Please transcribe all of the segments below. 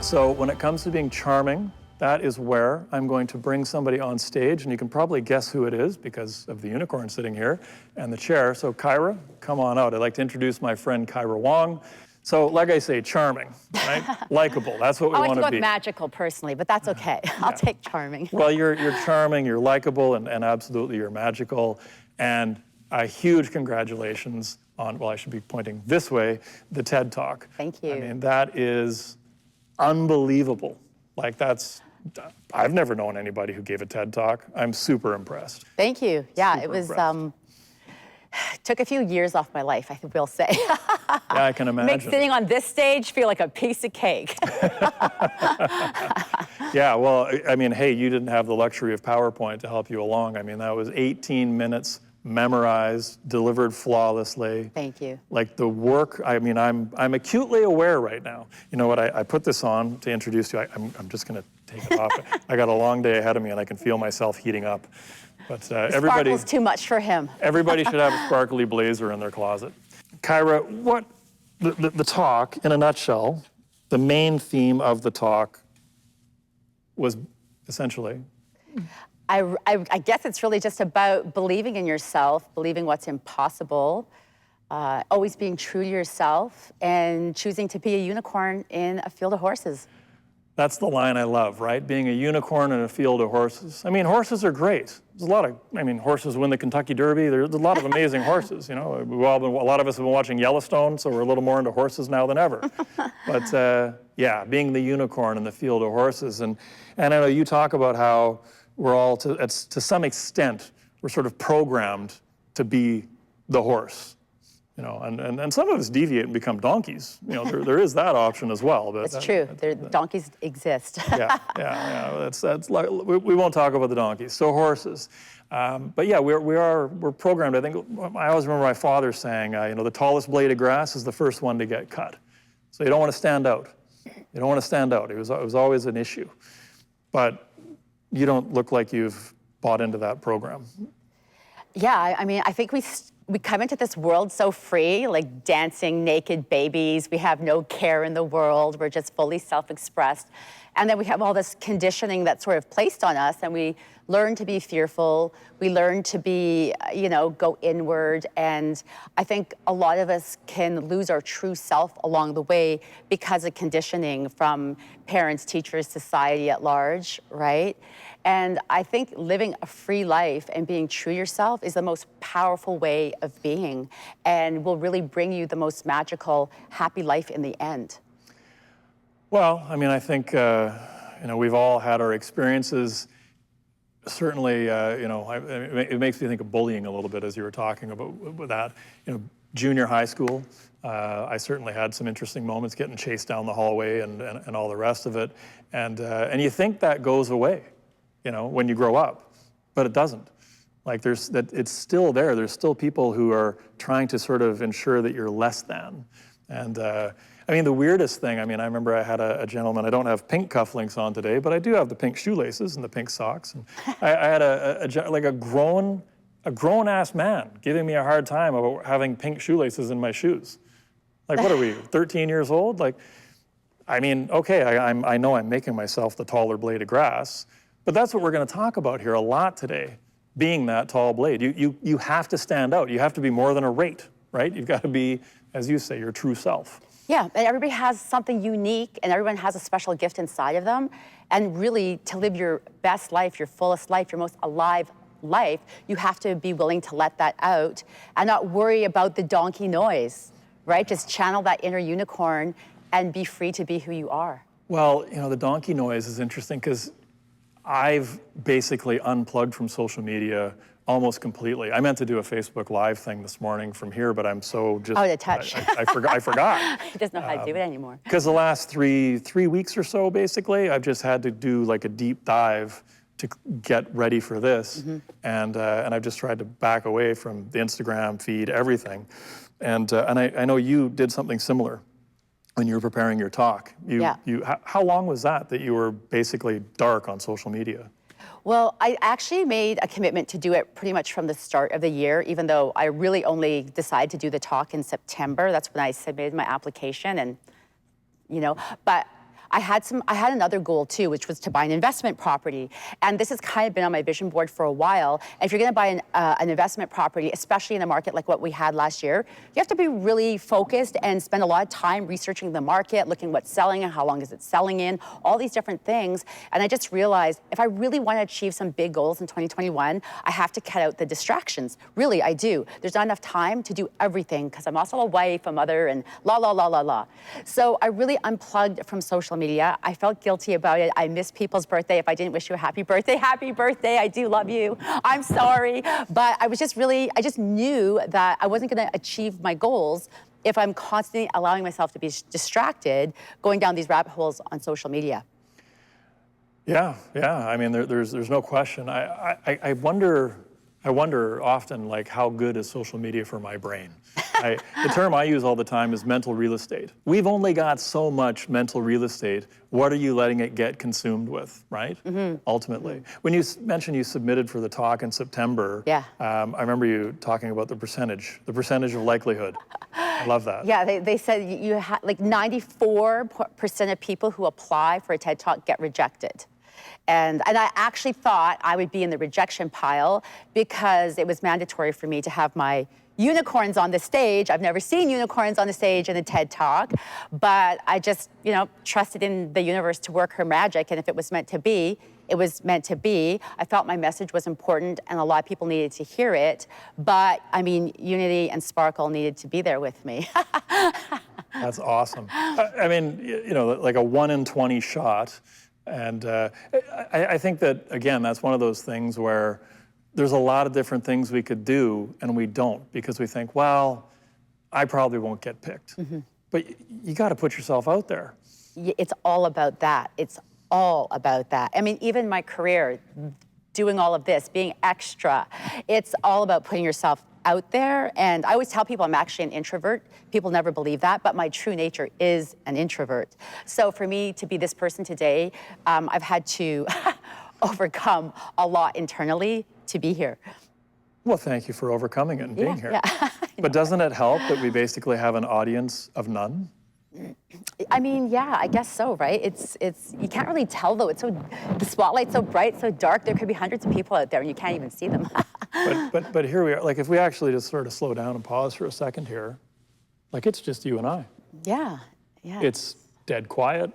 So when it comes to being charming, that is where I'm going to bring somebody on stage, and you can probably guess who it is because of the unicorn sitting here and the chair. So Kyra, come on out. I'd like to introduce my friend Kyra Wong. So like I say, charming, right? Likable, that's what we want to be. I like to go with magical personally, but that's okay. I'll take charming. Well, you're charming, you're likable, and absolutely you're magical. And a huge congratulations on, well, I should be pointing this way, the TED Talk. Thank you. I mean, that is unbelievable. Like I've never known anybody who gave a TED Talk. I'm super impressed. Thank you. Yeah, it was, took a few years off my life, I will say. Yeah, I can imagine. Makes sitting on this stage feel like a piece of cake. Yeah, well, I mean, hey, you didn't have the luxury of PowerPoint to help you along. I mean, that was 18 minutes memorized, delivered flawlessly. Thank you. Like the work, I mean, I'm acutely aware right now. You know what, I put this on to introduce you. I'm just gonna take it off. I got a long day ahead of me and I can feel myself heating up. But everybody— Sparkle's too much for him. Everybody should have a sparkly blazer in their closet. Kyra, what, the talk, in a nutshell, the main theme of the talk was essentially? I guess it's really just about believing in yourself, believing what's impossible, always being true to yourself, and choosing to be a unicorn in a field of horses. That's the line I love, right? Being a unicorn in a field of horses. I mean, horses are great. There's a lot of, I mean, horses win the Kentucky Derby. There's a lot of amazing horses, you know. A lot of us have been watching Yellowstone, so we're a little more into horses now than ever. But yeah, being the unicorn in the field of horses. And I know you talk about how we're all, to some extent, we're sort of programmed to be the horse. You know, and some of us deviate and become donkeys. You know, there is that option as well. But it's true. Donkeys exist. yeah. That's like, we won't talk about the donkeys. So horses, but yeah, we're programmed. I think I always remember my father saying, you know, the tallest blade of grass is the first one to get cut. So you don't want to stand out. You don't want to stand out. It was always an issue, but you don't look like you've bought into that program. Yeah, I mean, I think we come into this world so free, like dancing naked babies. We have no care in the world. We're just fully self-expressed. And then we have all this conditioning that's sort of placed on us, and we learn to be fearful. We learn to be, you know, go inward. And I think a lot of us can lose our true self along the way because of conditioning from parents, teachers, society at large, right? And I think living a free life and being true to yourself is the most powerful way of being, and will really bring you the most magical, happy life in the end. Well, I mean, I think, you know, we've all had our experiences. Certainly, you know, it makes me think of bullying a little bit as you were talking about with that. You know, junior high school, I certainly had some interesting moments getting chased down the hallway and all the rest of it. And you think that goes away, you know, when you grow up, but it doesn't. Like it's still there. There's still people who are trying to sort of ensure that you're less than. And I mean, the weirdest thing, I mean, I remember I had a gentleman, I don't have pink cufflinks on today, but I do have the pink shoelaces and the pink socks. And I had a grown-ass man giving me a hard time about having pink shoelaces in my shoes. Like, what are we, 13 years old? Like, I mean, okay, I know I'm making myself the taller blade of grass, but that's what we're gonna talk about here a lot today, being that tall blade. You have to stand out. You have to be more than a rate, right? You've got to be, as you say, your true self. Yeah, and everybody has something unique, and everyone has a special gift inside of them. And really, to live your best life, your fullest life, your most alive life, you have to be willing to let that out and not worry about the donkey noise, right? Just channel that inner unicorn and be free to be who you are. Well, you know, the donkey noise is interesting because I've basically unplugged from social media almost completely. I meant to do a Facebook Live thing this morning from here, but I'm so just— out of touch. I forgot. He doesn't know how to do it anymore. Because the last three weeks or so, basically, I've just had to do like a deep dive to get ready for this. Mm-hmm. And I've just tried to back away from the Instagram feed, everything. And I know you did something similar when you were preparing your talk. How long was that you were basically dark on social media? Well, I actually made a commitment to do it pretty much from the start of the year, even though I really only decided to do the talk in September. That's when I submitted my application, and, you know, but I had another goal too, which was to buy an investment property. And this has kind of been on my vision board for a while. And if you're going to buy an investment property, especially in a market like what we had last year, you have to be really focused and spend a lot of time researching the market, looking what's selling and how long is it selling in, all these different things. And I just realized if I really want to achieve some big goals in 2021, I have to cut out the distractions. Really, I do. There's not enough time to do everything because I'm also a wife, a mother, and la. So I really unplugged from social media. I felt guilty about it. I missed people's birthday. If I didn't wish you a happy birthday, I do love you. I'm sorry. But I just knew that I wasn't going to achieve my goals if I'm constantly allowing myself to be distracted, going down these rabbit holes on social media. Yeah. I mean, there's no question. I wonder often, like, how good is social media for my brain? The term I use all the time is mental real estate. We've only got so much mental real estate. What are you letting it get consumed with, right? Ultimately. When you mentioned you submitted for the talk in September, I remember you talking about the percentage of likelihood. I love that. Yeah, they said you had like 94% of people who apply for a TED Talk get rejected. And I actually thought I would be in the rejection pile because it was mandatory for me to have my unicorns on the stage. I've never seen unicorns on the stage in a TED Talk, but I just, trusted in the universe to work her magic. And if it was meant to be, it was meant to be. I felt my message was important and a lot of people needed to hear it. But I mean, Unity and Sparkle needed to be there with me. That's awesome. I mean, like a 1 in 20 shot. And I think that, again, that's one of those things where there's a lot of different things we could do, and we don't because we think, well, I probably won't get picked. But you got to put yourself out there. It's all about that. It's all about that. I mean, even my career, doing all of this, being extra, it's all about putting yourself out there. And I always tell people I'm actually an introvert. People never believe that, but my true nature is an introvert. So for me to be this person today, I've had to overcome a lot internally to be here. Well, thank you for overcoming it and being here. Yeah. But doesn't it help that we basically have an audience of none? I mean, yeah, I guess so, right? It's you can't really tell though. The spotlight's so bright, so dark. There could be hundreds of people out there, and you can't even see them. but here we are. Like, if we actually just sort of slow down and pause for a second here, like, it's just you and I. Yeah. It's dead quiet.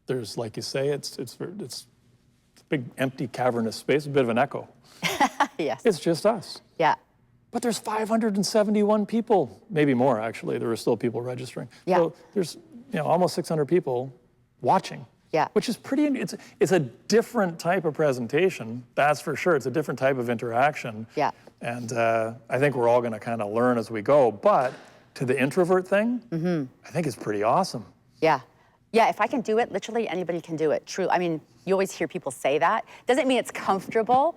There's, like you say, it's a big empty cavernous space, a bit of an echo. Yes. It's just us. Yeah. But there's 571 people, maybe more actually. There were still people registering. Yeah. So there's almost 600 people watching. Yeah. Which is pretty. It's a different type of presentation. That's for sure. It's a different type of interaction. Yeah. And I think we're all going to kind of learn as we go. But to the introvert thing, I think it's pretty awesome. Yeah. Yeah, if I can do it, literally anybody can do it. True. I mean, you always hear people say that. Doesn't mean it's comfortable.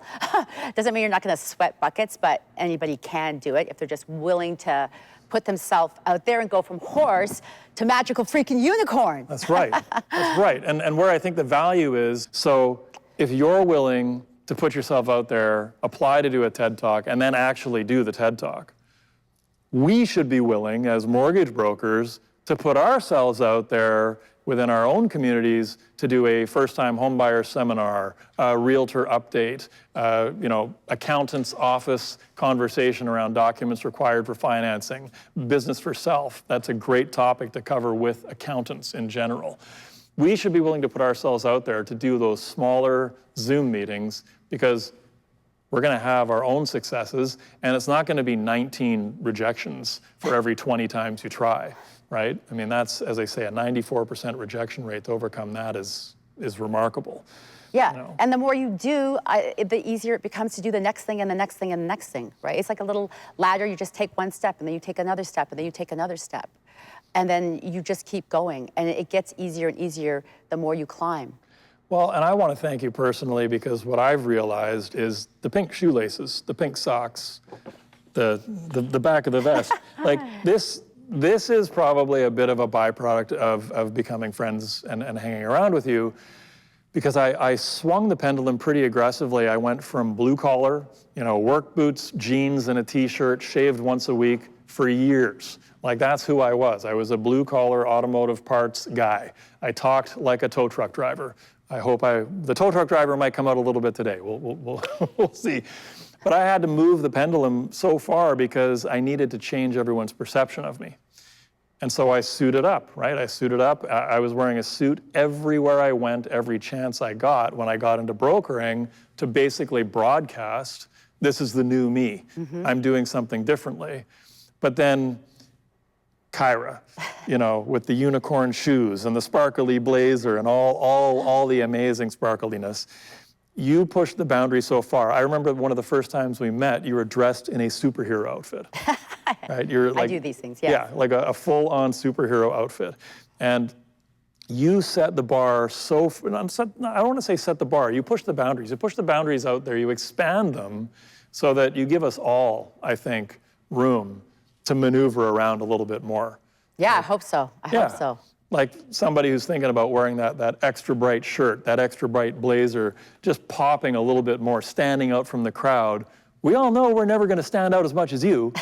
Doesn't mean you're not going to sweat buckets, but anybody can do it if they're just willing to put themselves out there and go from horse to magical freaking unicorn. That's right. That's right. And where I think the value is, so if you're willing to put yourself out there, apply to do a TED Talk, and then actually do the TED Talk, we should be willing as mortgage brokers to put ourselves out there within our own communities to do a first-time homebuyer seminar, a realtor update, accountant's office conversation around documents required for financing, business for self. That's a great topic to cover with accountants in general. We should be willing to put ourselves out there to do those smaller Zoom meetings because we're going to have our own successes, and it's not going to be 19 rejections for every 20 times you try. Right? I mean, that's, as I say, a 94% rejection rate. To overcome that is remarkable. Yeah, and the more you do, the easier it becomes to do the next thing and the next thing and the next thing, right? It's like a little ladder. You just take one step, and then you take another step, and then you take another step. And then you just keep going, and it gets easier and easier the more you climb. Well, and I want to thank you personally because what I've realized is the pink shoelaces, the pink socks, the back of the vest, like This is probably a bit of a byproduct of becoming friends and hanging around with you because I swung the pendulum pretty aggressively. I went from blue collar, work boots, jeans, and a t-shirt, shaved once a week, for years. Like, that's who I was. I was a blue-collar automotive parts guy. I talked like a tow truck driver. I hope the tow truck driver might come out a little bit today. We'll see. But I had to move the pendulum so far because I needed to change everyone's perception of me. And so I suited up, right? I suited up. I was wearing a suit everywhere I went, every chance I got when I got into brokering, to basically broadcast, this is the new me. I'm doing something differently. But then Kyra, you know, with the unicorn shoes and the sparkly blazer and all the amazing sparkliness, you pushed the boundary so far. I remember one of the first times we met, you were dressed in a superhero outfit. Right? You're like, I do these things, yes. Yeah, like a full-on superhero outfit. And you set the bar so, I don't want to say set the bar, you push the boundaries. You push the boundaries out there, you expand them so that you give us all, I think, room to maneuver around a little bit more. Yeah, I hope so. I hope so. Like somebody who's thinking about wearing that extra bright shirt, that extra bright blazer, just popping a little bit more, standing out from the crowd. We all know we're never going to stand out as much as you.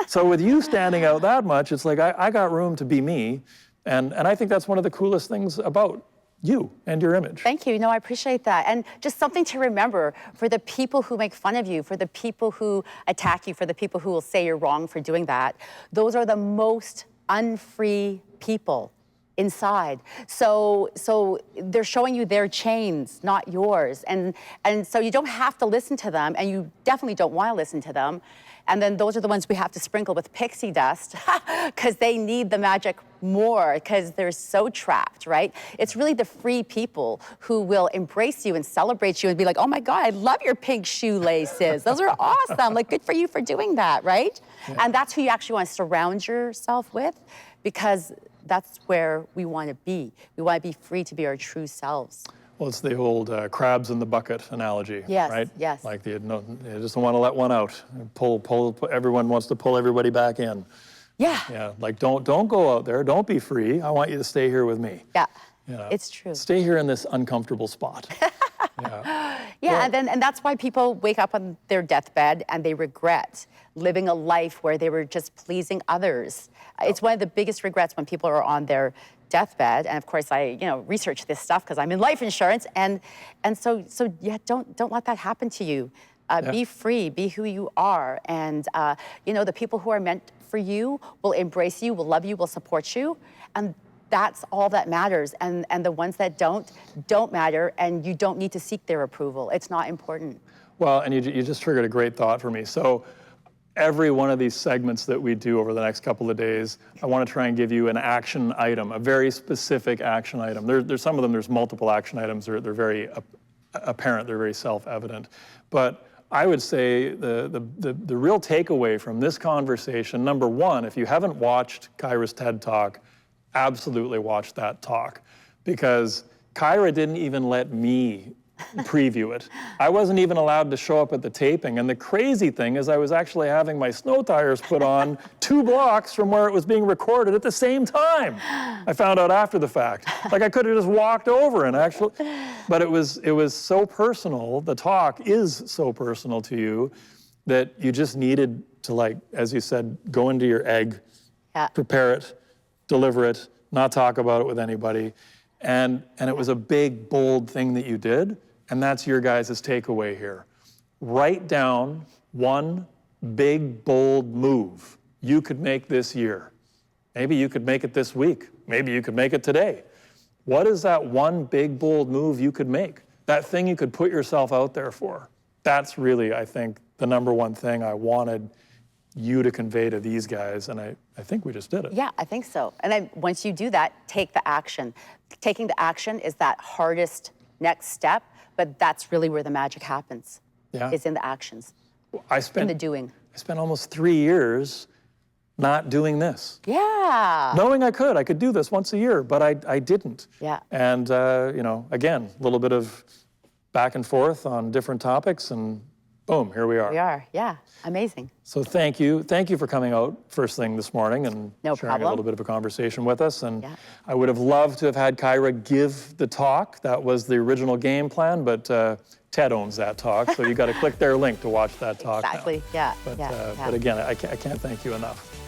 So with you standing out that much, it's like I got room to be me. And I think that's one of the coolest things about you and your image. Thank you. No, I appreciate that. And just something to remember for the people who make fun of you, for the people who attack you, for the people who will say you're wrong for doing that. Those are the most unfree people inside. So they're showing you their chains, not yours. And so you don't have to listen to them, and you definitely don't want to listen to them. And then those are the ones we have to sprinkle with pixie dust because they need the magic more because they're so trapped, right? It's really the free people who will embrace you and celebrate you and be like, oh my God, I love your pink shoelaces. Those are awesome. Like, good for you for doing that, right? Yeah. And that's who you actually want to surround yourself with, because that's where we want to be. We want to be free to be our true selves. Well, it's the old crabs in the bucket analogy, yes, right? Yes. Like you just don't want to let one out. Pull. Everyone wants to pull everybody back in. Yeah. Yeah. Like don't go out there. Don't be free. I want you to stay here with me. Yeah. You know, it's true. Stay here in this uncomfortable spot. Yeah. Yeah, well, and that's why people wake up on their deathbed and they regret living a life where they were just pleasing others. It's one of the biggest regrets when people are on their deathbed. And of course, I research this stuff because I'm in life insurance, and so yeah, don't let that happen to you. Be free, be who you are, and the people who are meant for you will embrace you, will love you, will support you, and that's all that matters. And the ones that don't matter, and you don't need to seek their approval. It's not important. Well, and you just triggered a great thought for me. So every one of these segments that we do over the next couple of days, I want to try and give you an action item, a very specific action item. There's some of them, there's multiple action items. They're very apparent, they're very self-evident. But I would say the real takeaway from this conversation, number one, if you haven't watched Kyra's TED Talk, absolutely watch that talk, because Kyra didn't even let me preview it. I wasn't even allowed to show up at the taping. And the crazy thing is I was actually having my snow tires put on 2 blocks from where it was being recorded at the same time. I found out after the fact. Like, I could have just walked over and actually, but it was so personal. The talk is so personal to you that you just needed to, like, as you said, go into your egg, prepare it, deliver it, not talk about it with anybody. And it was a big, bold thing that you did. And that's your guys' takeaway here. Write down one big, bold move you could make this year. Maybe you could make it this week. Maybe you could make it today. What is that one big, bold move you could make? That thing you could put yourself out there for. That's really, I think, the number one thing I wanted you to convey to these guys, and I think we just did it. Yeah, I think so. And then once you do that, take the action. Taking the action is that hardest next step, but that's really where the magic happens. Yeah. Is in the actions. In the doing. I spent almost 3 years not doing this. Yeah. Knowing I could do this once a year, but I didn't. Yeah. And again, a little bit of back and forth on different topics, and boom, here we are. We are, yeah, amazing. So thank you for coming out first thing this morning and sharing a little bit of a conversation with us. And I would have loved to have had Kyra give the talk. That was the original game plan, but Ted owns that talk, so you got to click their link to watch that talk. Exactly, now. But again, I can't thank you enough.